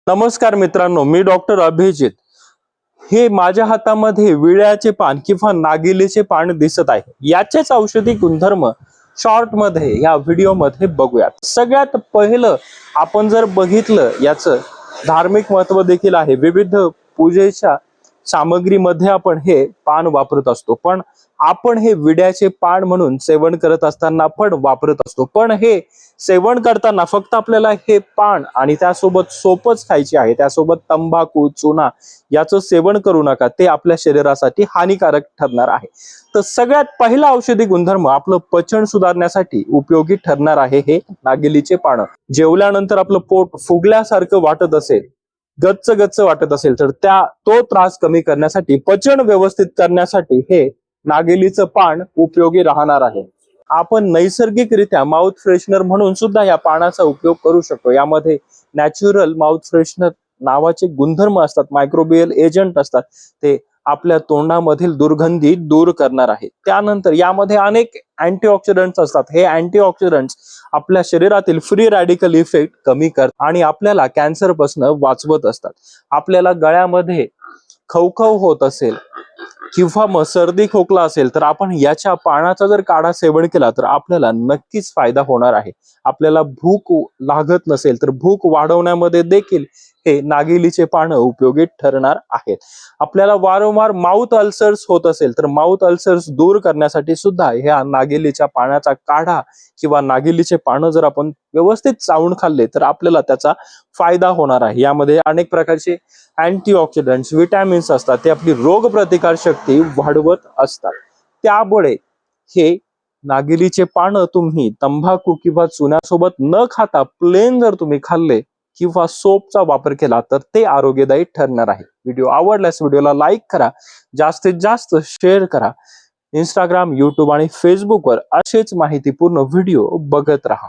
नमस्कार मित्रांनो, मी डॉक्टर अभिजित। हे माझ्या हातामध्ये विड्याचे पान किंवा नागिलीचे पान दिसत आहे। याचेच औषधी गुणधर्म शॉर्ट मध्ये या व्हिडिओ मध्ये बघूयात। सगळ्यात पहिलं आपण जर बघितलं याचं धार्मिक महत्व देखील आहे। विविध पूजेच्या सामग्रीमध्ये आपण हे पान वापरत असतो, पण आपण हे विड्याचे पान म्हणून सेवन करत असताना पण वापरत असतो। पण हे सेवन करताना फक्त आपल्याला हे पान आणि त्यासोबत सोपच खायची आहे, त्यासोबत तंबाखू चुना याचं सेवन करू नका, ते आपल्या शरीरासाठी हानिकारक ठरणार आहे। तर सगळ्यात पहिला औषधी गुणधर्म आपलं पचन सुधारण्यासाठी उपयोगी ठरणार आहे हे नागिलीचे पान। जेवल्यानंतर आपलं पोट फुगल्यासारखं वाटत असेल, गच्च गच्च वाटत असेल, तर तो त्रास कमी करण्यासाठी, पचन व्यवस्थित करण्यासाठी हे नागिलीचं पान उपयोगी राहणार आहे। आपण नैसर्गिकरित्या माउथ फ्रेशनर म्हणून सुद्धा या पानाचा उपयोग करू शकतो। यामध्ये नॅचरल माउथ फ्रेशनर नावाचे गुणधर्म असतात, मायक्रोबियल एजंट असतात, ते आपल्या तोंडामधील दुर्गंधी दूर करणार आहे। त्यानंतर यामध्ये अनेक अँटीऑक्सिडंट्स असतात। हे अँटीऑक्सिडंट्स आपल्या शरीरातील फ्री रॅडिकल इफेक्ट कमी करतात आणि आपल्याला कॅन्सर पासून वाचवत असतात। आपल्याला गळ्यामध्ये खवखव होत असेल किंवा मग सर्दी खोकला असेल, तर आपण याच्या पानाचा जर काढा सेवन केला तर आपल्याला नक्कीच फायदा होणार आहे। आपल्याला भूक लागत नसेल तर भूक वाढवण्यामध्ये देखील हे नागिलीचे पान उपयोगी ठरणार आहेत। आपल्याला वारंवार माउथ अल्सर्स होत असेल तर माउथ अल्सर्स दूर करण्यासाठी सुद्धा ह्या नागिलीच्या पानाचा काढा किंवा नागिलीचे पान जर आपण व्यवस्थित चावून खाल्ले तर आपल्याला त्याचा फायदा होणार आहे। यामध्ये अनेक प्रकारचे अँटीऑक्सिडंट्स विटॅमिन्स असतात, ते आपली रोगप्रतिकार शक्ती वाढवत असतात। त्यामुळे हे नागिलीचे पान तुम्ही तंबाखू किंवा चुन्यासोबत न खाता प्लेन जर तुम्ही खाल्ले किंवा सोपचा वापर केला तर ते आरोग्यदायी ठरणार आहे। व्हिडिओ आवडल्यास व्हिडिओला लाईक करा, जास्तीत जास्त शेअर करा। इंस्टाग्राम, यूट्यूब आणि फेसबुकवर असेच माहितीपूर्ण व्हिडिओ बघत राहा।